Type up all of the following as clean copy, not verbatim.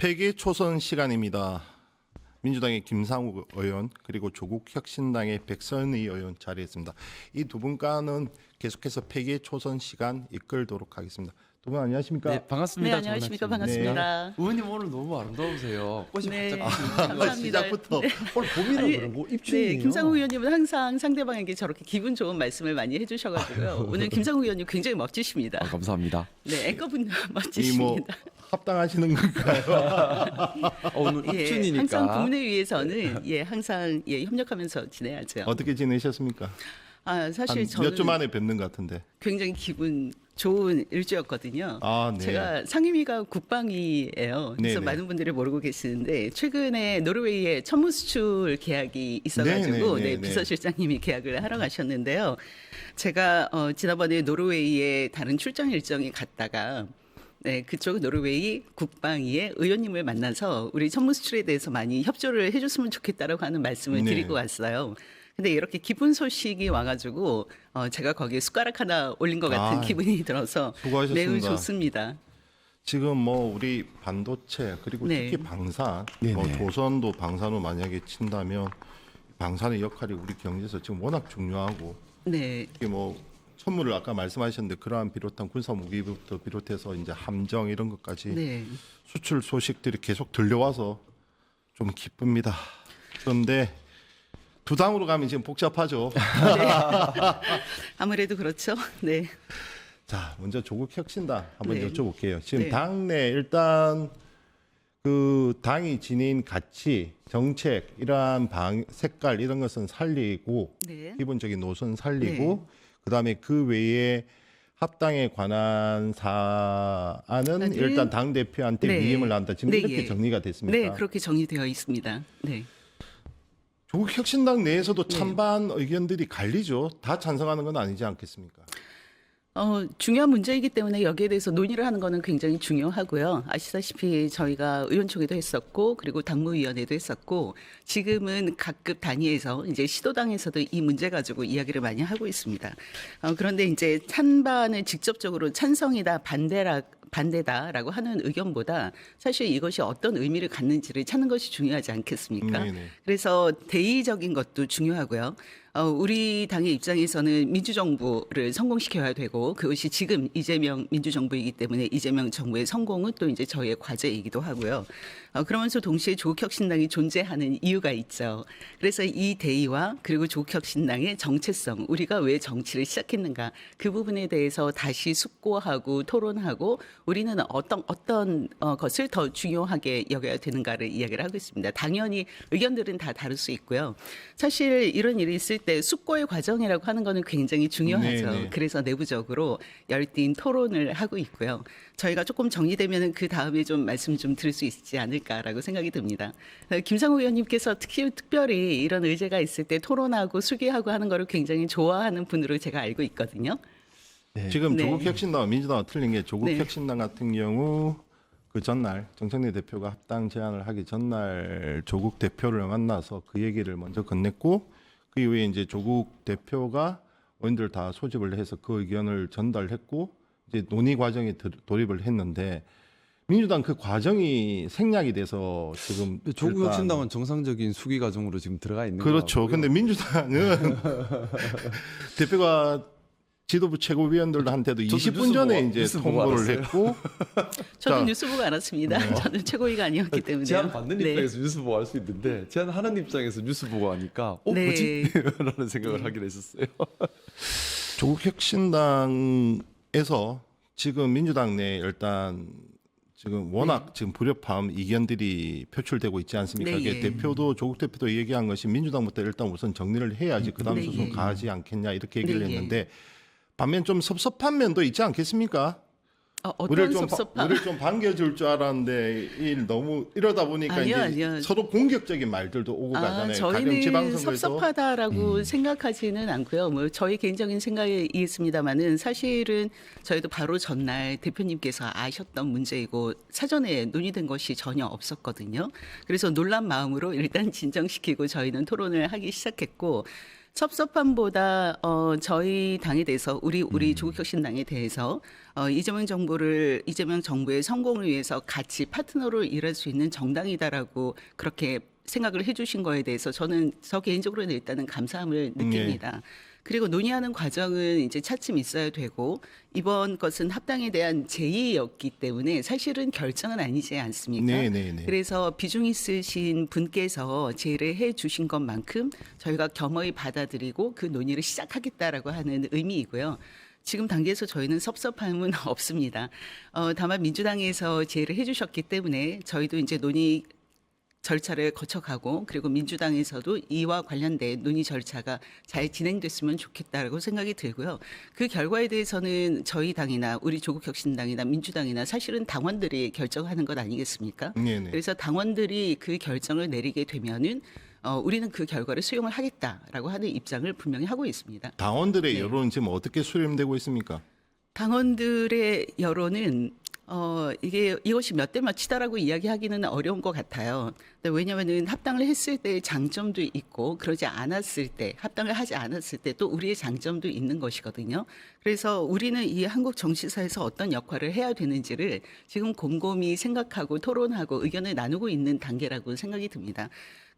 폐기 초선 시간입니다. 민주당의 김상욱 의원 그리고 조국혁신당의 백선희 의원 자리했습니다. 이 두 분과는 계속해서 폐기 초선 시간 이끌도록 하겠습니다. 두 분 안녕하십니까? 네, 반갑습니다. 네, 안녕하십니까. 반갑습니다. 의원님 오늘 너무 아름다우세요. 꽃이 네, 반짝 감사합니다. 시작부터 오늘 봄이라 아니, 그런 거 입춘이에요. 네, 김상욱 의원님은 항상 상대방에게 저렇게 기분 좋은 말씀을 많많이 해주셔가지고요. 오늘 김상욱 의원님 굉장히 멋지십니다. 감사합니다. 네, 앵커분 이 뭐 멋지십니다. 합당하시는 건가요? 오늘 예, 입춘이니까. 항상 국내위에서는 항상 협력하면서 지내야죠. 어떻게 지내셨습니까? 사실 한 저는 몇 주 만에 뵙는 것 같은데. 굉장히 기분 좋은 일주였거든요. 아, 네. 제가 상임위가 국방위예요. 그래서 네네. 많은 분들이 모르고 계시는데 최근에 노르웨이에 천무 수출 계약이 있어가지고 네네네네. 비서실장님이 계약을 하러 가셨는데요. 제가 지난번에 노르웨이에 다른 출장 일정이 갔다가 그쪽 노르웨이 국방위의 의원님을 만나서 우리 천무 수출에 대해서 많이 협조를 해줬으면 좋겠다라고 하는 말씀을 네. 드리고 왔어요. 근데 이렇게 기쁜 소식이 와가지고 제가 거기에 숟가락 하나 올린 것 같은 기분이 들어서 수고하셨습니다. 매우 좋습니다. 지금 뭐 우리 반도체 그리고 네. 특히 방산, 네네. 뭐 조선도 방산으로 만약에 친다면 방산의 역할이 우리 경제에서 지금 워낙 중요하고 네, 이게 뭐 선물을 아까 말씀하셨는데 그러한 비롯한 군사 무기부터 비롯해서 이제 함정 이런 것까지 네, 수출 소식들이 계속 들려와서 좀 기쁩니다. 그런데 두 당으로 가면 지금 복잡하죠. 아무래도 그렇죠. 네, 자, 먼저 조국혁신당 한번 네. 여쭤볼게요. 지금 네. 당내 일단 그 당이 지닌 가치, 정책 이러한 색깔 이런 것은 살리고 네. 기본적인 노선 살리고 그다음에 그 외에 합당에 관한 사안은 일단 당 대표한테 네. 위임을 한다. 지금 네, 이렇게 예. 정리가 됐습니다. 네, 그렇게 정리되어 있습니다. 네. 조국혁신당 내에서도 찬반 의견들이 갈리죠. 다 찬성하는 건 아니지 않겠습니까? 중요한 문제이기 때문에 여기에 대해서 논의를 하는 거는 굉장히 중요하고요. 아시다시피 저희가 의원총회도 했었고, 그리고 당무위원회도 했었고, 지금은 각급 단위에서 이제 시도당에서도 이 문제 가지고 이야기를 많이 하고 있습니다. 그런데 이제 찬반을 직접적으로 찬성이다, 반대다라고 하는 의견보다 사실 이것이 어떤 의미를 갖는지를 찾는 것이 중요하지 않겠습니까? 네네. 그래서 대의적인 것도 중요하고요. 우리 당의 입장에서는 민주정부를 성공시켜야 되고 그것이 지금 이재명 민주정부이기 때문에 이재명 정부의 성공은 또 이제 저희의 과제이기도 하고요. 그러면서 동시에 조국혁신당이 존재하는 이유가 있죠. 그래서 이 대의와 그리고 조국혁신당의 정체성, 우리가 왜 정치를 시작했는가 그 부분에 대해서 다시 숙고하고 토론하고 우리는 어떤 것을 더 중요하게 여겨야 되는가를 이야기를 하고 있습니다. 당연히 의견들은 다 다를 수 있고요. 사실 이런 일이 있을 때 숙고의 과정이라고 하는 거는 굉장히 중요하죠. 네네. 그래서 내부적으로 열띤 토론을 하고 있고요. 저희가 조금 정리되면 그 다음에 좀 말씀 좀 드릴 수 있지 않을까라고 생각이 듭니다. 김상욱 의원님께서 특별히 이런 의제가 있을 때 토론하고 수기하고 하는 거를 굉장히 좋아하는 분으로 제가 알고 있거든요. 지금 네. 조국혁신당과 민주당과 틀린 게 조국혁신당 같은 경우 그 전날 정청래 대표가 합당 제안을 하기 전날 조국 대표를 만나서 그 얘기를 먼저 건넸고 그 이후에 이제 조국 대표가 의원들 다 소집을 해서 그 의견을 전달했고 이제 논의 과정에 돌입을 했는데 민주당 그 과정이 생략이 돼서 지금 조국혁신당은 정상적인 수기 과정으로 지금 들어가 있는 거고요. 그렇죠. 근데 민주당은 대표가 지도부 최고위원들한테도 저도 20분 전에 뉴스 이제 뉴스 보고 통보를 알았어요. 했고 저도 자, 뉴스 보고 알았습니다. 저는 최고위가 아니었기 때문에. 제안 받는 네. 입장에서 뉴스 보고 할 수 있는데 제안 하는 입장에서 뉴스 보고 하니까 네. 뭐지? 라는 생각을 하긴 했었어요. 조국혁신당에서 지금 민주당 내 일단 지금 워낙 지금 불협화음 이견들이 표출되고 있지 않습니까? 네, 이게 예. 대표도 조국 대표도 얘기한 것이 민주당부터 일단 우선 정리를 해야지 그다음 네, 소송 예. 가지 않겠냐 이렇게 얘기를 네, 예. 했는데 반면 좀 섭섭한 면도 있지 않겠습니까? 어떤 섭섭함? 우리를 좀 반겨줄 줄 알았는데 너무 이러다 보니까 아니요, 이제 아니요. 서로 공격적인 말들도 오고 가잖아요. 가령 저희는 지방선거에서 섭섭하다라고 생각하지는 않고요. 뭐 저희 개인적인 생각이 있습니다만은 사실은 저희도 바로 전날 대표님께서 아셨던 문제이고 사전에 논의된 것이 전혀 없었거든요. 그래서 놀란 마음으로 일단 진정시키고 저희는 토론을 하기 시작했고 섭섭함보다 저희 당에 대해서 우리 조국혁신당에 대해서 이재명 정부의 성공을 위해서 같이 파트너로 일할 수 있는 정당이다라고 그렇게 생각을 해주신 거에 대해서 저 개인적으로는 일단은 감사함을 느낍니다. 그리고 논의하는 과정은 이제 차츰 있어야 되고 이번 것은 합당에 대한 제의였기 때문에 사실은 결정은 아니지 않습니까? 네. 그래서 비중 있으신 분께서 제의를 해 주신 것만큼 저희가 겸허히 받아들이고 그 논의를 시작하겠다라고 하는 의미이고요. 지금 단계에서 저희는 섭섭함은 없습니다. 다만 민주당에서 제의를 해 주셨기 때문에 저희도 이제 논의 절차를 거쳐가고 그리고 민주당에서도 이와 관련된 논의 절차가 잘 진행됐으면 좋겠다라고 생각이 들고요. 그 결과에 대해서는 저희 당이나 우리 조국혁신당이나 민주당이나 사실은 당원들이 결정하는 것 아니겠습니까? 네네. 그래서 당원들이 그 결정을 내리게 되면은 우리는 그 결과를 수용을 하겠다라고 하는 입장을 분명히 하고 있습니다. 당원들의 네. 여론은 지금 어떻게 수렴되고 있습니까? 당원들의 여론은 이것이 몇 대 몇이다라고 이야기하기는 어려운 것 같아요. 왜냐하면은 합당을 했을 때의 장점도 있고 그러지 않았을 때 합당을 하지 않았을 때 또 우리의 장점도 있는 것이거든요. 그래서 우리는 이 한국 정치사에서 어떤 역할을 해야 되는지를 지금 곰곰이 생각하고 토론하고 의견을 나누고 있는 단계라고 생각이 듭니다.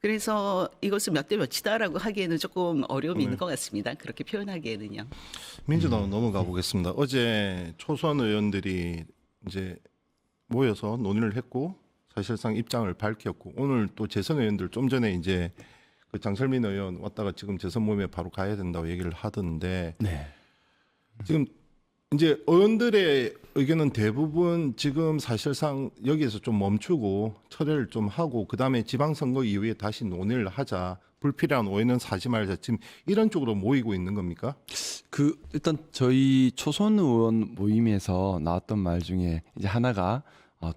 그래서 이것은 몇 대 몇이다라고 하기에는 조금 어려움이 있는 것 같습니다. 그렇게 표현하기에는요. 민주당 넘어가 보겠습니다. 어제 초선 의원들이 이제 모여서 논의를 했고 사실상 입장을 밝혔고 오늘 또 재선 의원들 좀 전에 이제 그 장철민 의원 왔다가 지금 재선 모임에 바로 가야 된다고 얘기를 하던데 네. 지금 이제 의원들의 의견은 대부분 지금 사실상 여기에서 좀 멈추고 철회를 좀 하고 그다음에 지방선거 이후에 다시 논의를 하자. 불필요한 오해는 사지 말자. 지금 이런 쪽으로 모이고 있는 겁니까? 일단 저희 초선 의원 모임에서 나왔던 말 중에 이제 하나가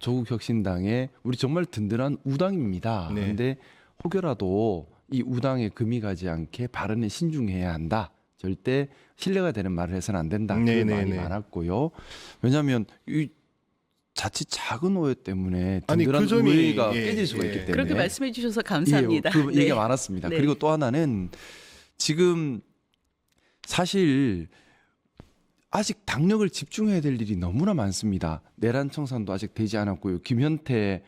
조국혁신당의 우리 정말 든든한 우당입니다. 네. 그런데 혹여라도 이 우당에 금이 가지 않게 발언에 신중해야 한다. 절대 신뢰가 되는 말을 해서는 안 된다. 네, 그런 네, 말이 네. 많았고요. 왜냐하면 이 자칫 작은 오해 때문에 아니, 든든한 그 점이, 우회가 예, 깨질 수가 예. 있기 때문에 그렇게 말씀해 주셔서 감사합니다. 그 얘기가 네. 많았습니다. 네. 그리고 또 하나는 지금 사실 아직 당력을 집중해야 될 일이 너무나 많습니다. 내란 청산도 아직 되지 않았고요. 김현태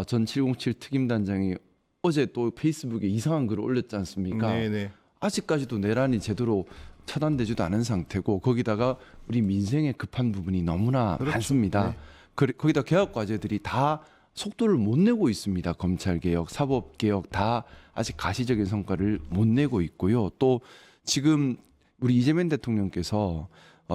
전 707 특임단장이 어제 또 페이스북에 이상한 글을 올렸지 않습니까? 네네. 아직까지도 내란이 제대로 처단되지도 않은 상태고 거기다가 우리 민생에 급한 부분이 너무나 그렇죠. 많습니다. 네. 거기다 개혁 과제들이 다 속도를 못 내고 있습니다. 검찰 개혁, 사법 개혁 다 아직 가시적인 성과를 못 내고 있고요. 또 지금 우리 이재명 대통령께서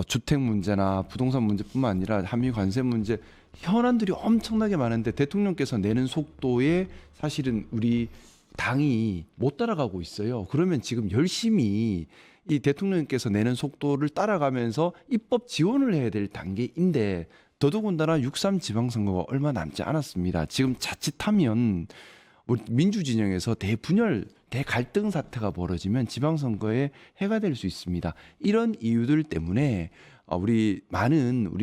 주택 문제나 부동산 문제뿐만 아니라 한미 관세 문제 현안들이 엄청나게 많은데 대통령께서 내는 속도에 사실은 우리 당이 못 따라가고 있어요. 그러면 지금 열심히 이 대통령께서 내는 속도를 따라가면서 입법 지원을 해야 될 단계인데 더더군다나 6.3 지방선거가 얼마 남지 않았습니다. 지금 자칫하면 우리 민주진영에서 대분열, 대갈등 사태가 벌어지면 지방선거에 해가 될 수 있습니다. 이런 이유들 때문에 우리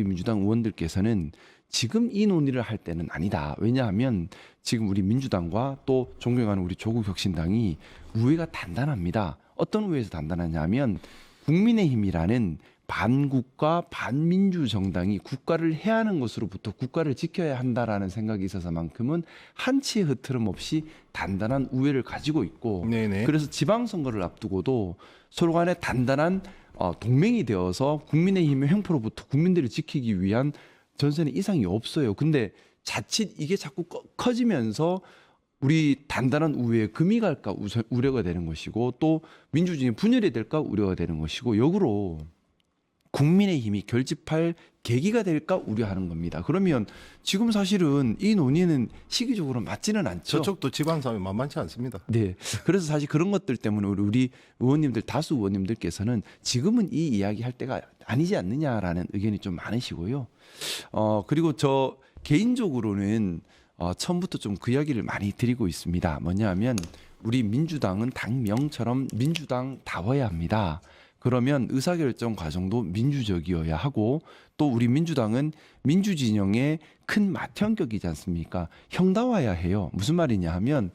민주당 의원들께서는 지금 이 논의를 할 때는 아니다. 왜냐하면 지금 우리 민주당과 또 존경하는 우리 조국혁신당이 우회가 단단합니다. 어떤 우회에서 단단하냐면 국민의힘이라는 반국가 반민주 정당이 국가를 해하는 것으로부터 국가를 지켜야 한다라는 생각이 있어서만큼은 한치의 흐트럼 없이 단단한 우회를 가지고 있고 네네. 그래서 지방선거를 앞두고도 서로 간에 단단한 동맹이 되어서 국민의힘의 횡포로부터 국민들을 지키기 위한 전선에 이상이 없어요. 근데 자칫 이게 자꾸 커지면서 우리 단단한 우회에 금이 갈까 우려가 되는 것이고 또 민주주의 분열이 될까 우려가 되는 것이고 역으로 국민의힘이 결집할 계기가 될까 우려하는 겁니다. 그러면 지금 사실은 이 논의는 시기적으로 맞지는 않죠. 저쪽도 지방사회 만만치 않습니다. 네. 그래서 사실 그런 것들 때문에 우리 의원님들 다수 의원님들께서는 지금은 이 이야기 할 때가 아니지 않느냐라는 의견이 좀 많으시고요. 그리고 저 개인적으로는 처음부터 좀 그 이야기를 많이 드리고 있습니다. 뭐냐하면 우리 민주당은 당명처럼 민주당다워야 합니다. 그러면 의사결정 과정도 민주적이어야 하고 또 우리 민주당은 민주진영의 큰 맏형격이지 않습니까? 형다워야 해요. 무슨 말이냐 하면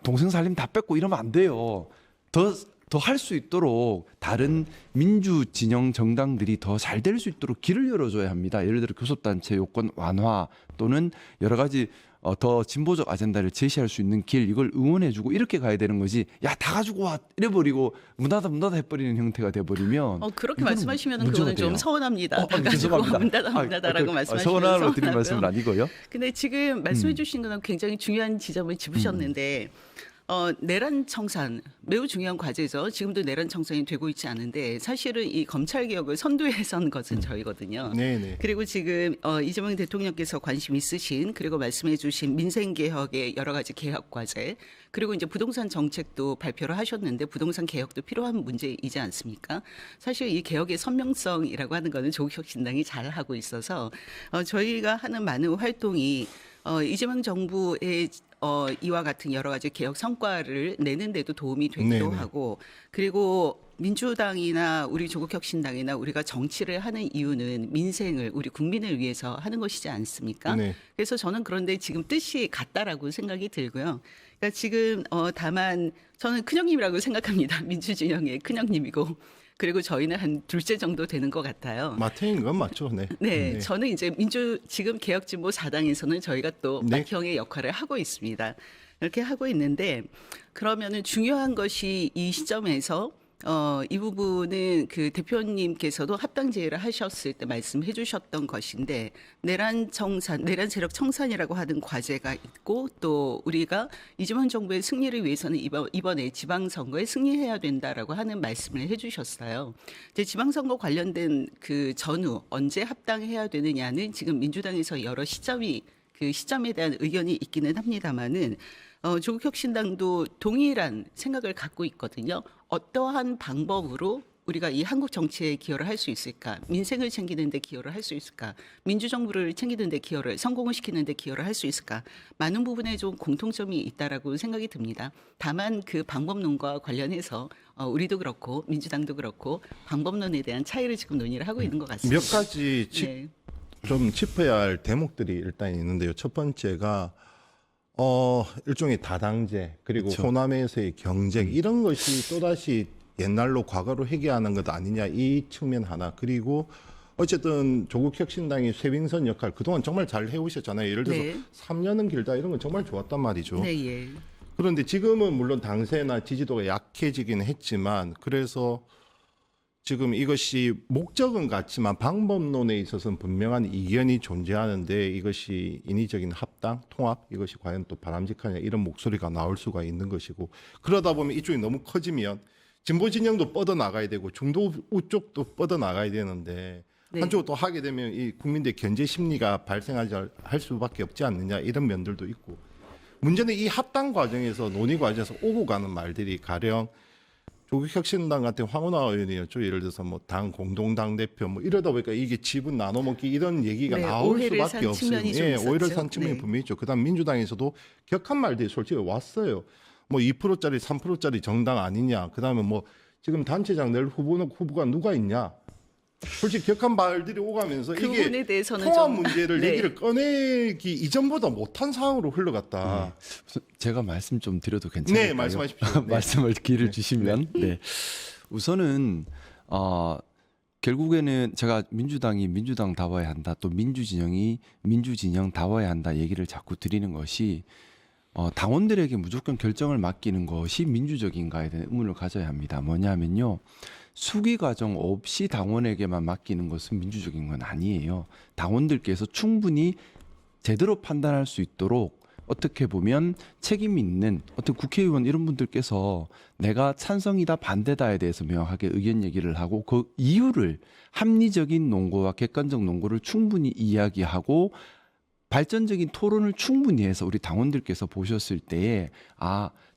동생 살림 다 뺏고 이러면 안 돼요. 더 더 할 수 있도록 다른 민주 진영 정당들이 더 잘 될 수 있도록 길을 열어줘야 합니다. 예를 들어 교섭단체 요건 완화 또는 여러 가지 더 진보적 아젠다를 제시할 수 있는 길 이걸 응원해주고 이렇게 가야 되는 거지. 야 다 가지고 와 이래버리고 문닫아 해버리는 형태가 돼버리면 그렇게 말씀하시면 문제가 그거는 좀 돼요. 서운합니다. 다 가지고 죄송합니다. 문닫아라고 말씀하시면 서운하라고 드린 말씀은 아니고요. 근데 지금 말씀해 주신 거는 굉장히 중요한 지점을 짚으셨는데 내란 청산 매우 중요한 과제죠. 지금도 내란 청산이 되고 있지 않은데 사실은 이 검찰 개혁을 선두에 선 것은 저희거든요. 네네. 그리고 지금 이재명 대통령께서 관심 있으신 그리고 말씀해 주신 민생 개혁의 여러 가지 개혁 과제 그리고 이제 부동산 정책도 발표를 하셨는데 부동산 개혁도 필요한 문제이지 않습니까? 사실 이 개혁의 선명성이라고 하는 거는 조국혁신당이 잘 하고 있어서 저희가 하는 많은 활동이 이재명 정부의 이와 같은 여러 가지 개혁 성과를 내는데도 도움이 되기도 네네. 하고 그리고 민주당이나 우리 조국혁신당이나 우리가 정치를 하는 이유는 민생을 우리 국민을 위해서 하는 것이지 않습니까? 네. 그래서 저는 그런데 지금 뜻이 같다라고 생각이 들고요. 그러니까 지금 다만 저는 큰형님이라고 생각합니다. 민주진영의 큰형님이고 그리고 저희는 한 둘째 정도 되는 것 같아요. 마태인 건 맞죠. 네. 네, 저는 이제 지금 개혁진보 4당에서는 저희가 또 네. 맏형의 역할을 하고 있습니다. 이렇게 하고 있는데 그러면은 중요한 것이 이 시점에서 이 부분은 그 대표님께서도 합당 제의를 하셨을 때 말씀해 주셨던 것인데 내란 세력 청산이라고 하는 과제가 있고 또 우리가 이재명 정부의 승리를 위해서는 이번에 지방선거에 승리해야 된다라고 하는 말씀을 해 주셨어요. 이제 지방선거 관련된 그 전후 언제 합당해야 되느냐는 지금 민주당에서 여러 그 시점에 대한 의견이 있기는 합니다만은 조국혁신당도 동일한 생각을 갖고 있거든요. 어떠한 방법으로 우리가 이 한국 정치에 기여를 할 수 있을까? 민생을 챙기는 데 기여를 할 수 있을까? 민주정부를 챙기는 데 성공을 시키는 데 기여를 할 수 있을까? 많은 부분에 좀 공통점이 있다라고 생각이 듭니다. 다만 그 방법론과 관련해서 우리도 그렇고 민주당도 그렇고 방법론에 대한 차이를 지금 논의를 하고 있는 것 같습니다. 몇 가지 네. 좀 짚어야 할 대목들이 일단 있는데요. 첫 번째가 일종의 다당제 그리고 그렇죠. 호남에서의 경쟁 이런 것이 또다시 옛날로 과거로 회귀하는 것 아니냐 이 측면 하나 그리고 어쨌든 조국혁신당의 쇄빙선 역할 그동안 정말 잘 해오셨잖아요. 예를 들어서 네. 3년은 길다 이런 건 정말 좋았단 말이죠. 네, 예. 그런데 지금은 물론 당세나 지지도가 약해지긴 했지만 그래서 지금 이것이 목적은 같지만 방법론에 있어서는 분명한 이견이 존재하는데 이것이 인위적인 합당, 통합 이것이 과연 또 바람직하냐 이런 목소리가 나올 수가 있는 것이고 그러다 보면 이쪽이 너무 커지면 진보 진영도 뻗어나가야 되고 중도 우쪽도 뻗어나가야 되는데 네. 한쪽으로 또 하게 되면 이 국민들의 견제 심리가 발생하지 할 수밖에 없지 않느냐 이런 면들도 있고 문제는 이 합당 과정에서 논의 과정에서 오고 가는 말들이 가령 조국혁신당 같은 황운하 의원이었죠. 예를 들어서 뭐 당 공동당 대표 뭐 이러다 보니까 이게 지분 나눠 먹기 이런 얘기가 네, 나올 오해를 수밖에 산 없어요. 측면이 좀 있었죠. 오해를 산 측면이 네. 분명히 있죠. 그다음 민주당에서도 격한 말들이 솔직히 왔어요. 뭐 2%짜리 3%짜리 정당 아니냐. 그다음에 뭐 지금 단체장 낼 후보가 누가 있냐. 솔직히 격한 말들이 오가면서 그 이게 부분에 대해서는 통합 좀 문제를 네. 얘기를 꺼내기 이전보다 못한 상황으로 흘러갔다. 제가 말씀 좀 드려도 괜찮을까요? 네, 말씀하십시오. 네. 말씀을 기회를 주시면 네. 우선은 결국에는 제가 민주당이 민주당다워야 한다 또 민주진영이 민주진영다워야 한다 얘기를 자꾸 드리는 것이 당원들에게 무조건 결정을 맡기는 것이 민주적인가에 대한 의문을 가져야 합니다. 뭐냐면요. 수기 과정 없이 당원에게만 맡기는 것은 민주적인 건 아니에요. 당원들께서 충분히 제대로 판단할 수 있도록 어떻게 보면 책임 있는 어떤 국회의원 이런 분들께서 내가 찬성이다 반대다에 대해서 명확하게 의견 얘기를 하고 그 이유를 합리적인 논거와 객관적 논거를 충분히 이야기하고 발전적인 토론을 충분히 해서 우리 당원들께서 보셨을 때에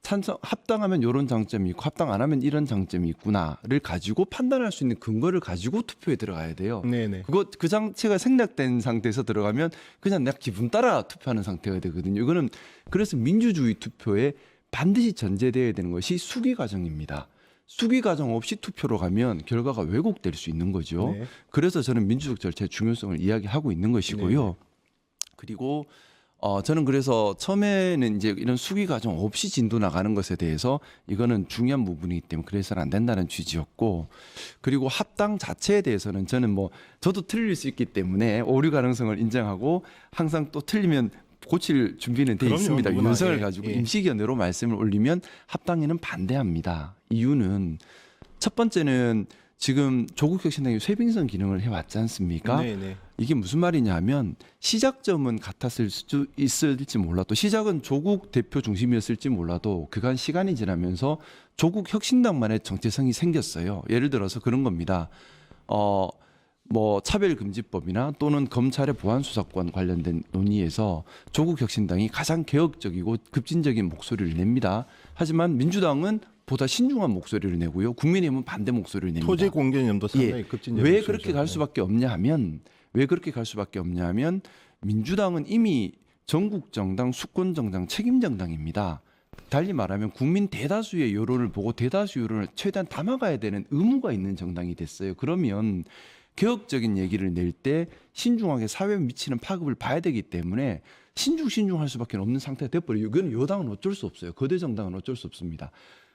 찬성 합당하면 이런 장점이 있고 합당 안 하면 이런 장점이 있구나를 가지고 판단할 수 있는 근거를 가지고 투표에 들어가야 돼요. 네네. 그 장치가 생략된 상태에서 들어가면 그냥 내가 기분 따라 투표하는 상태가 되거든요. 이거는 그래서 민주주의 투표에 반드시 전제되어야 되는 것이 수기 과정입니다. 수기 과정 없이 투표로 가면 결과가 왜곡될 수 있는 거죠. 네. 그래서 저는 민주적 절차의 중요성을 이야기하고 있는 것이고요. 그리고 저는 그래서 처음에는 이제 이런 수기 과정 없이 진도 나가는 것에 대해서 이거는 중요한 부분이기 때문에 그래서는 안 된다는 취지였고, 그리고 합당 자체에 대해서는 저는 뭐 저도 틀릴 수 있기 때문에 오류 가능성을 인정하고 항상 또 틀리면 고칠 준비는 돼 그럼요, 있습니다. 누구나. 윤석을 예, 가지고 예. 임시견으로 말씀을 올리면 합당에는 반대합니다. 이유는 첫 번째는 지금 조국혁신당이 쇄빙선 기능을 해왔지 않습니까? 네네. 이게 무슨 말이냐면 시작점은 같았을 수 있을지 몰라도, 시작은 조국 대표 중심이었을지 몰라도 그간 시간이 지나면서 조국 혁신당만의 정체성이 생겼어요. 예를 들어서 그런 겁니다. 뭐 차별금지법이나 또는 검찰의 보안수사권 관련된 논의에서 조국 혁신당이 가장 개혁적이고 급진적인 목소리를 냅니다. 하지만 민주당은 보다 신중한 목소리를 내고요. 국민의힘은 반대 목소리를 냅니다. 토지 공개념도 상당히 예. 급진적. 왜 그렇게 갈 수밖에 없냐 하면 민주당은 이미 전국 정당, 수권 정당, 책임 정당입니다. 달리 말하면 국민 대다수의 여론을 보고 대다수 여론을 최대한 담아가야 되는 의무가 있는 정당이 됐어요. 그러면 개혁적인 얘기를 낼 때 신중하게 사회에 미치는 파급을 봐야 되기 때문에 신중할 수밖에 없는 상태가 돼버려요. 이건 여당은 어쩔 수 없어요. 거대 정당은 어쩔 수 없습니다.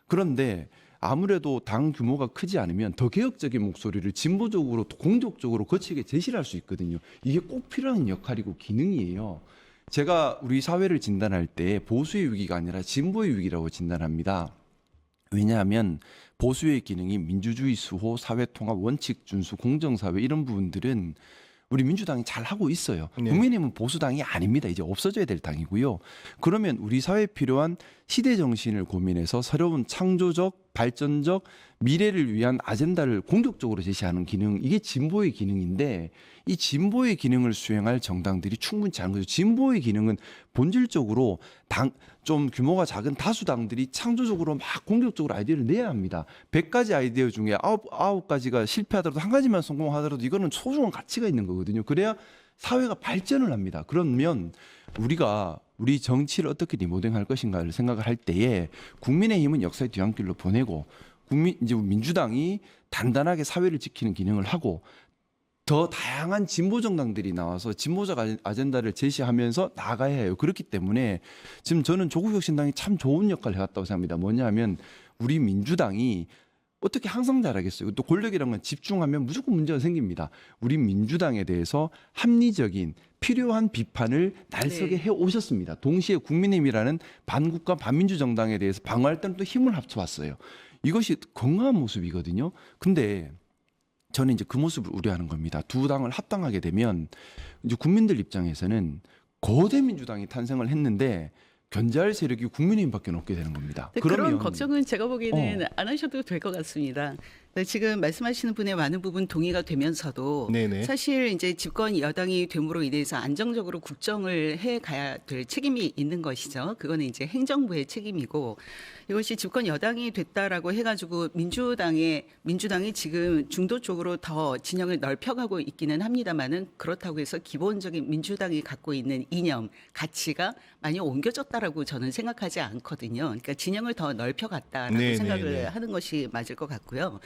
그런데 아무래도 당 규모가 크지 않으면 더 개혁적인 목소리를 진보적으로 공격적으로 거치게 제시를 할 수 있거든요. 이게 꼭 필요한 역할이고 기능이에요. 제가 우리 사회를 진단할 때 보수의 위기가 아니라 진보의 위기라고 진단합니다. 왜냐하면 보수의 기능이 민주주의 수호, 사회통합, 원칙 준수, 공정사회 이런 부분들은 우리 민주당이 잘 하고 있어요. 네. 국민의힘은 보수당이 아닙니다. 이제 없어져야 될 당이고요. 그러면 우리 사회에 필요한 시대 정신을 고민해서 새로운 창조적, 발전적 미래를 위한 아젠다를 공격적으로 제시하는 기능, 이게 진보의 기능인데 이 진보의 기능을 수행할 정당들이 충분치 않은 거죠. 진보의 기능은 본질적으로 좀 규모가 작은 다수당들이 창조적으로 막 공격적으로 아이디어를 내야 합니다. 100가지 아이디어 중에 9가지가 실패하더라도 한 가지만 성공하더라도 이거는 소중한 가치가 있는 거거든요. 그래야 사회가 발전을 합니다. 그러면 우리 정치를 어떻게 리모델링할 것인가를 생각을 할 때에 국민의힘은 역사의 뒤안길로 보내고 이제 민주당이 단단하게 사회를 지키는 기능을 하고 더 다양한 진보 정당들이 나와서 진보적 아젠다를 제시하면서 나가야 해요. 그렇기 때문에 지금 저는 조국혁신당이 참 좋은 역할을 해왔다고 생각합니다. 뭐냐하면 우리 민주당이 어떻게 항상 잘하겠어요. 또 권력이라는 건 집중하면 무조건 문제가 생깁니다. 우리 민주당에 대해서 합리적인 필요한 비판을 날석에 해 오셨습니다. 동시에 국민의힘이라는 반국가 반민주 정당에 대해서 방어할 때는 또 힘을 합쳐왔어요. 이것이 건강한 모습이거든요. 근데 저는 이제 그 모습을 우려하는 겁니다. 두 당을 합당하게 되면 이제 국민들 입장에서는 거대 민주당이 탄생을 했는데 견제할 세력이 국민의힘밖에 없게 되는 겁니다. 그런 걱정은 제가 보기에는 어. 안 하셔도 될 것 같습니다. 네, 지금 말씀하시는 분의 많은 부분 동의가 되면서도 네네. 사실 이제 집권 여당이 됨으로 인해서 안정적으로 국정을 해 가야 될 책임이 있는 것이죠. 그거는 이제 행정부의 책임이고 이것이 집권 여당이 됐다라고 해가지고 민주당이 지금 중도 쪽으로 더 진영을 넓혀가고 있기는 합니다만은 그렇다고 해서 기본적인 민주당이 갖고 있는 이념, 가치가 많이 옮겨졌다라고 저는 생각하지 않거든요. 그러니까 진영을 더 넓혀갔다라고 네, 생각을 네, 네. 하는 것이 맞을 것 같고요.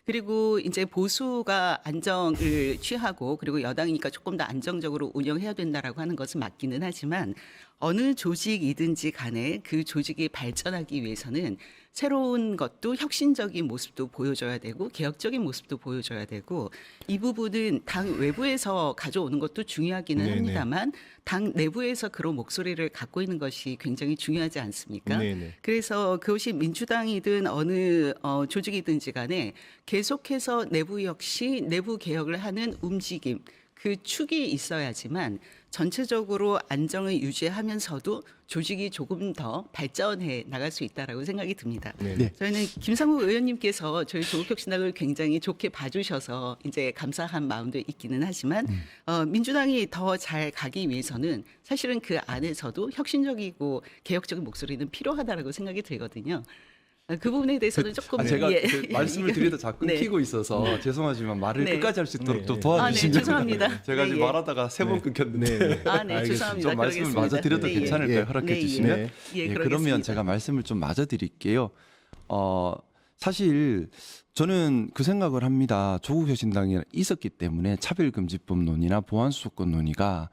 그리고 이제 보수가 안정을 취하고 그리고 여당이니까 조금 더 안정적으로 운영해야 된다라고 하는 것은 맞기는 하지만 어느 조직이든지 간에 그 조직이 발전하기 위해서는 새로운 것도 혁신적인 모습도 보여줘야 되고 개혁적인 모습도 보여줘야 되고 이 부분은 당 외부에서 가져오는 것도 중요하기는 네네. 합니다만 당 내부에서 그런 목소리를 갖고 있는 것이 굉장히 중요하지 않습니까? 네네. 그래서 그것이 민주당이든 어느 조직이든지 간에 계속해서 내부 역시 내부 개혁을 하는 움직임 그 축이 있어야지만 전체적으로 안정을 유지하면서도 조직이 조금 더 발전해 나갈 수 있다라고 생각이 듭니다. 네. 저희는 김상국 의원님께서 저희 조국혁신당을 굉장히 좋게 봐주셔서 이제 감사한 마음도 있기는 하지만 민주당이 더 잘 가기 위해서는 사실은 그 안에서도 혁신적이고 개혁적인 목소리는 필요하다라고 생각이 들거든요. 그 부분에 대해서는 조금 제가 예. 그 말씀을 드리다 자꾸 네. 끊기고 있어서 죄송하지만 말을 네. 끝까지 할 수 있도록 네. 또 네. 도와주시면 네, 죄송합니다. 제가 네, 지금 예. 말하다가 세 번 네. 끊겼는데 네. 아, 네, 알겠습니다. 죄송합니다. 좀 말씀을 그러겠습니다. 마저 드려도 네, 예. 괜찮을까요? 예. 허락해 네, 주시면. 네. 예, 그러면 그러겠습니다. 제가 말씀을 좀 마저 드릴게요. 사실 저는 그 생각을 합니다. 조국혁신당이 있었기 때문에 차별금지법 논의나 보안수사권 논의가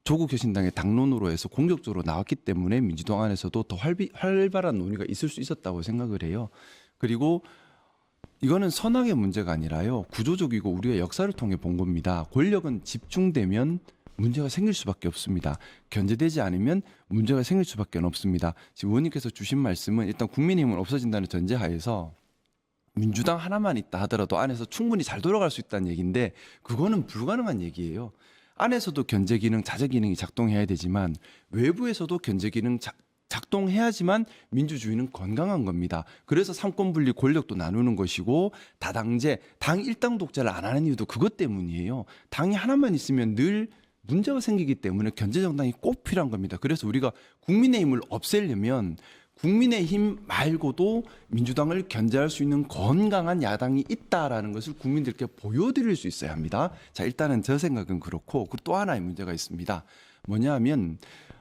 조국 혁신당의 당론으로 해서 공격적으로 나왔기 때문에 민주당 안에서도 더 활발한 논의가 있을 수 있었다고 생각을 해요. 그리고 이거는 선악의 문제가 아니라요. 구조적이고 우리가 역사를 통해 본 겁니다. 권력은 집중되면 문제가 생길 수밖에 없습니다. 견제되지 않으면 문제가 생길 수밖에 없습니다. 지금 의원님께서 주신 말씀은 일단 국민의힘은 없어진다는 전제하에서 민주당 하나만 있다 하더라도 안에서 충분히 잘 돌아갈 수 있다는 얘기인데 그거는 불가능한 얘기예요. 안에서도 견제 기능, 자제 기능이 작동해야 되지만 외부에서도 견제 기능 작동해야지만 민주주의는 건강한 겁니다. 그래서 삼권 분리 권력도 나누는 것이고 다당제, 당 일당 독재를 안 하는 이유도 그것 때문이에요. 당이 하나만 있으면 늘 문제가 생기기 때문에 견제 정당이 꼭 필요한 겁니다. 그래서 우리가 국민의힘을 없애려면 국민의힘 말고도 민주당을 견제할 수 있는 건강한 야당이 있다라는 것을 국민들께 보여드릴 수 있어야 합니다. 자, 일단은 저 생각은 그렇고 그리고 또 하나의 문제가 있습니다. 뭐냐 하면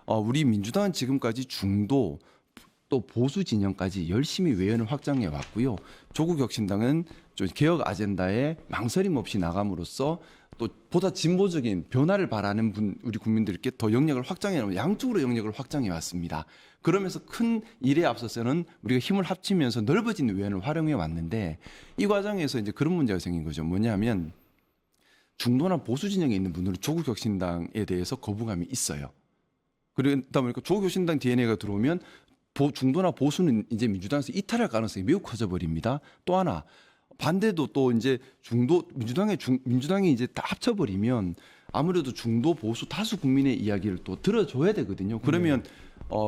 우리 민주당은 지금까지 중도 또 보수 진영까지 열심히 외연을 확장해 왔고요. 조국 혁신당은 좀 개혁 아젠다에 망설임 없이 나감으로써 또 보다 진보적인 변화를 바라는 우리 국민들께 더 영역을 확장해 놓은 양쪽으로 영역을 확장해 왔습니다. 그러면서 큰 일에 앞서서는 우리가 힘을 합치면서 넓어진 외연을 활용해 왔는데 이 과정에서 이제 그런 문제가 생긴 거죠. 뭐냐면 중도나 보수 진영에 있는 분들은 조국 혁신당에 대해서 거부감이 있어요. 그러다 보니까 조국 혁신당 DNA가 들어오면 중도나 보수는 이제 민주당에서 이탈할 가능성이 매우 커져 버립니다. 또 하나 반대도 또 이제 민주당이 이제 다 합쳐버리면 아무래도 중도 보수 다수 국민의 이야기를 또 들어줘야 되거든요. 그러면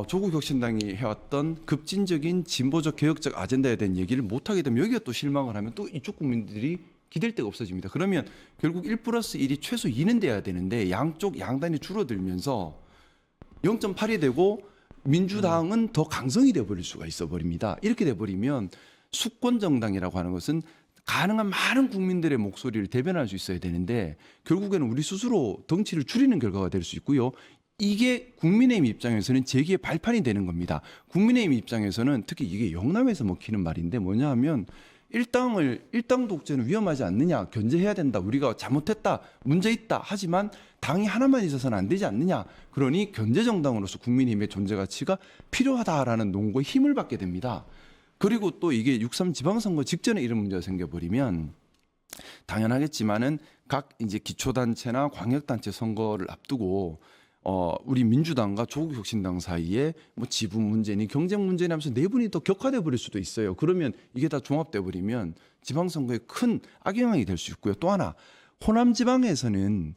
조국 혁신당이 해왔던 급진적인 진보적 개혁적 아젠다에 대한 얘기를 못하게 되면 여기가 또 실망을 하면 또 이쪽 국민들이 기댈 데가 없어집니다. 그러면 결국 1+1이 최소 2는 돼야 되는데 양단이 줄어들면서 0.8이 되고 민주당은 더 강성이 돼버릴 수가 있어 버립니다. 이렇게 돼버리면 수권 정당이라고 하는 것은 가능한 많은 국민들의 목소리를 대변할 수 있어야 되는데 결국에는 우리 스스로 덩치를 줄이는 결과가 될 수 있고요. 이게 국민의힘 입장에서는 재기의 발판이 되는 겁니다. 국민의힘 입장에서는 특히 이게 영남에서 먹히는 말인데 뭐냐 하면 일당 독재는 위험하지 않느냐, 견제해야 된다, 우리가 잘못했다, 문제 있다 하지만 당이 하나만 있어서는 안 되지 않느냐, 그러니 견제 정당으로서 국민의힘의 존재 가치가 필요하다라는 논거에 힘을 받게 됩니다. 그리고 또 이게 6.3 지방선거 직전에 이런 문제가 생겨버리면 당연하겠지만은 각 이제 기초단체나 광역단체 선거를 앞두고 우리 민주당과 조국혁신당 사이에 뭐 지분 문제니 경쟁 문제니 하면서 내분이 더 격화돼 버릴 수도 있어요. 그러면 이게 다 종합돼 버리면 지방선거에 큰 악영향이 될 수 있고요. 또 하나 호남 지방에서는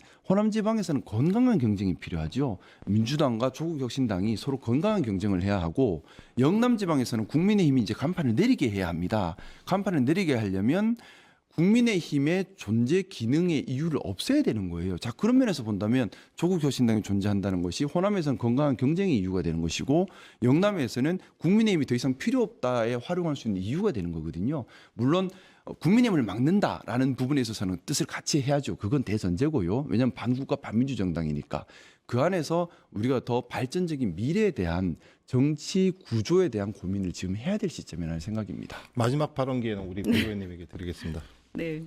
건강한 경쟁이 필요하죠. 민주당과 조국혁신당이 서로 건강한 경쟁을 해야 하고 영남 지방에서는 국민의힘이 이제 간판을 내리게 해야 합니다. 간판을 내리게 하려면 국민의힘의 존재 기능의 이유를 없애야 되는 거예요. 자, 그런 면에서 본다면 조국혁신당이 존재한다는 것이 호남에서는 건강한 경쟁의 이유가 되는 것이고 영남에서는 국민의힘이 더 이상 필요 없다에 활용할 수 있는 이유가 되는 거거든요. 물론 국민의힘을 막는다라는 부분에 있어서는 뜻을 같이 해야죠. 그건 대전제고요. 왜냐하면 반국가 반민주 정당이니까. 그 안에서 우리가 더 발전적인 미래에 대한 정치 구조에 대한 고민을 지금 해야 될 시점이라는 생각입니다. 마지막 발언 기회는 우리 의원님에게 드리겠습니다. 네.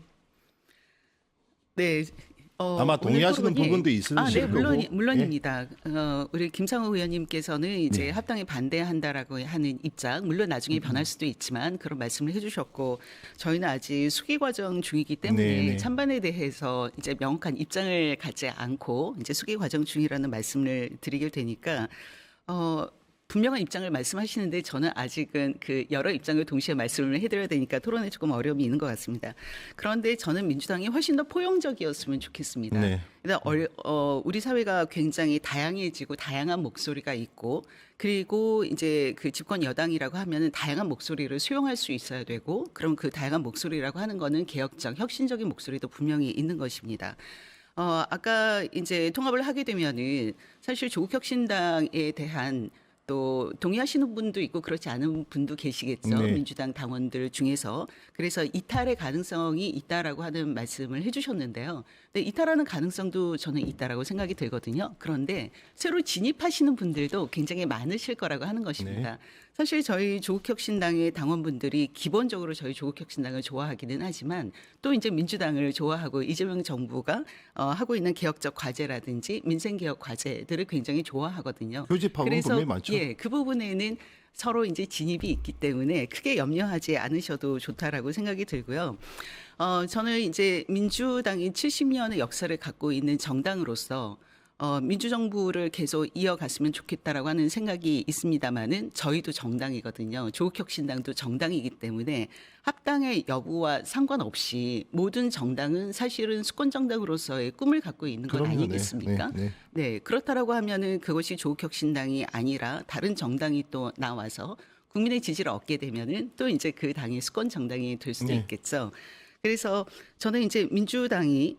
네. 아마 동의하시는 부분도 있으실 네, 거고. 물론입니다. 우리 김상호 의원님께서는 이제 합당에 반대한다라고 하는 입장, 물론 나중에 변할 수도 있지만 그런 말씀을 해주셨고, 저희는 아직 수기 과정 중이기 때문에 찬반에 대해서 이제 명확한 입장을 갖지 않고 이제 수기 과정 중이라는 말씀을 드리게 되니까 분명한 입장을 말씀하시는데 저는 아직은 그 여러 입장을 동시에 말씀을 해드려야 되니까 토론에 조금 어려움이 있는 것 같습니다. 그런데 저는 민주당이 훨씬 더 포용적이었으면 좋겠습니다. 네. 우리 사회가 굉장히 다양해지고 다양한 목소리가 있고 그리고 이제 그 집권 여당이라고 하면은 다양한 목소리를 수용할 수 있어야 되고 그럼 그 다양한 목소리라고 하는 거는 개혁적, 혁신적인 목소리도 분명히 있는 것입니다. 아까 이제 통합을 하게 되면은 사실 조국혁신당에 대한 또 동의하시는 분도 있고 그렇지 않은 분도 계시겠죠. 네. 민주당 당원들 중에서. 그래서 이탈의 가능성이 있다라고 하는 말씀을 해주셨는데요. 근데 이탈하는 가능성도 저는 있다라고 생각이 들거든요. 그런데 새로 진입하시는 분들도 굉장히 많으실 거라고 하는 것입니다. 사실 저희 조국혁신당의 당원분들이 기본적으로 저희 조국혁신당을 좋아하기는 하지만 또 이제 민주당을 좋아하고 이재명 정부가 하고 있는 개혁적 과제라든지 민생개혁 과제들을 굉장히 좋아하거든요. 교집합은 분명히 많죠. 예, 그 부분에는 서로 이제 진입이 있기 때문에 크게 염려하지 않으셔도 좋다라고 생각이 들고요. 저는 이제 민주당이 70년의 역사를 갖고 있는 정당으로서 민주정부를 계속 이어갔으면 좋겠다라고 하는 생각이 있습니다만은 저희도 정당이거든요. 조국혁신당도 정당이기 때문에 합당의 여부와 상관없이 모든 정당은 사실은 수권정당으로서의 꿈을 갖고 있는 것 그럼요. 아니겠습니까? 네, 그렇다라고 하면은 그것이 조국혁신당이 아니라 다른 정당이 또 나와서 국민의 지지를 얻게 되면은 또 이제 그 당이 수권 정당이 될 수도 네. 있겠죠. 그래서 저는 이제 민주당이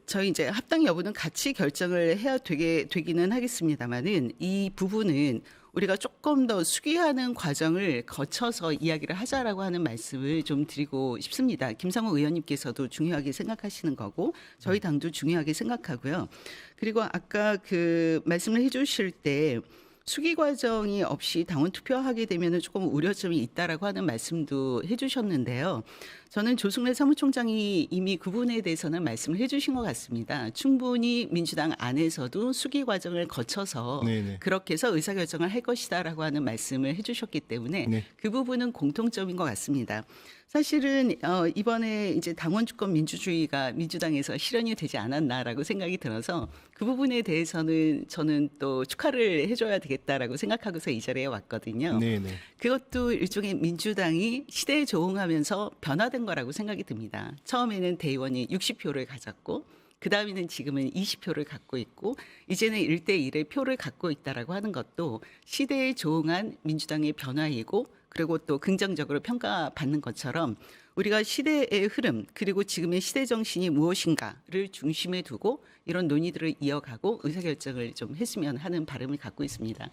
저희 이제 합당 여부는 같이 결정을 해야 되기는 하겠습니다만은 이 부분은 우리가 조금 더 수기하는 과정을 거쳐서 이야기를 하자라고 하는 말씀을 좀 드리고 싶습니다. 김상호 의원님께서도 중요하게 생각하시는 거고 저희 당도 중요하게 생각하고요. 그리고 아까 그 말씀을 해주실 때 수기 과정이 없이 당원 투표하게 되면 조금 우려점이 있다라고 하는 말씀도 해주셨는데요. 저는 조승래 사무총장이 이미 그 부분에 대해서는 말씀을 해주신 것 같습니다. 충분히 민주당 안에서도 수기 과정을 거쳐서 네네. 그렇게 해서 의사결정을 할 것이다라고 하는 말씀을 해주셨기 때문에 네. 그 부분은 공통점인 것 같습니다. 사실은 이번에 이제 당원 주권 민주주의가 민주당에서 실현이 되지 않았나라고 생각이 들어서 그 부분에 대해서는 저는 또 축하를 해줘야 되겠다라고 생각하고서 이 자리에 왔거든요. 네네. 그것도 일종의 민주당이 시대에 조응하면서 변화된 거라고 생각이 듭니다. 처음에는 대의원이 60표를 가졌고 그 다음에는 지금은 20표를 갖고 있고 이제는 1대1의 표를 갖고 있다라고 하는 것도 시대에 조응한 민주당의 변화이고 그리고 또 긍정적으로 평가받는 것처럼 우리가 시대의 흐름 그리고 지금의 시대 정신이 무엇인가를 중심에 두고 이런 논의들을 이어가고 의사결정을 좀 했으면 하는 바람을 갖고 있습니다.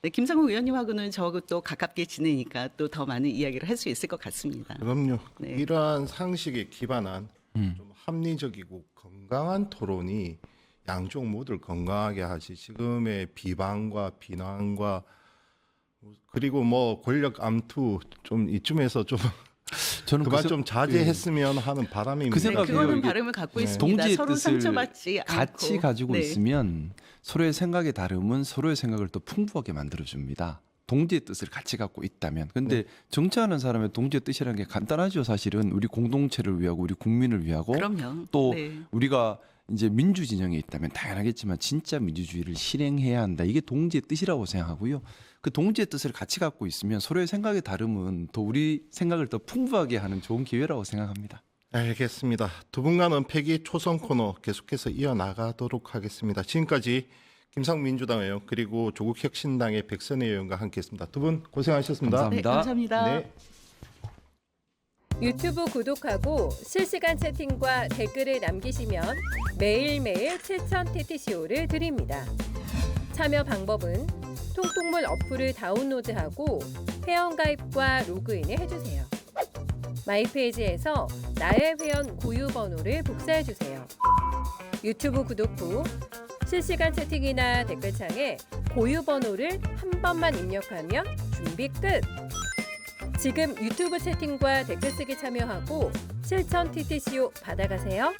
네, 김상호 의원님하고는 저하고 또 가깝게 지내니까 또 더 많은 이야기를 할 수 있을 것 같습니다. 그럼요. 네. 이러한 상식에 기반한 좀 합리적이고 건강한 토론이 양쪽 모두를 건강하게 하지 지금의 비방과 비난과 그리고 뭐 권력 암투 좀 이쯤에서 좀 저는 그만 좀 자제했으면 하는 바람입니다. 그 생각이에요. 그거는 이게 바람을 갖고 네. 있습니다. 동지의 서로 뜻을 상처받지 않고 같이 가지고 네. 있으면 서로의 생각의 다름은 서로의 생각을 더 풍부하게 만들어줍니다. 동지의 뜻을 같이 갖고 있다면. 근데 정치하는 사람의 동지의 뜻이라는 게 간단하죠. 사실은 우리 공동체를 위하고 우리 국민을 위하고 그럼요. 또 네. 우리가 이제 민주 진영에 있다면 당연하겠지만 진짜 민주주의를 실행해야 한다. 이게 동지의 뜻이라고 생각하고요. 그 동지의 뜻을 같이 갖고 있으면 서로의 생각의 다름은 더 우리 생각을 더 풍부하게 하는 좋은 기회라고 생각합니다. 알겠습니다. 두 분과는 폐기 초선 코너 계속해서 이어나가도록 하겠습니다. 지금까지 김상우 민주당 의원 그리고 조국혁신당의 백선희 의원과 함께했습니다. 두 분 고생하셨습니다. 네, 감사합니다. 네. 유튜브 구독하고 실시간 채팅과 댓글을 남기시면 매일매일 7,000TTCO를 드립니다. 참여 방법은 통통물 어플을 다운로드하고 회원가입과 로그인을 해주세요. 마이페이지에서 나의 회원 고유 번호를 복사해주세요. 유튜브 구독 후 실시간 채팅이나 댓글창에 고유 번호를 한 번만 입력하면 준비 끝! 지금 유튜브 채팅과 댓글 쓰기 참여하고 7,000TTCO 받아가세요.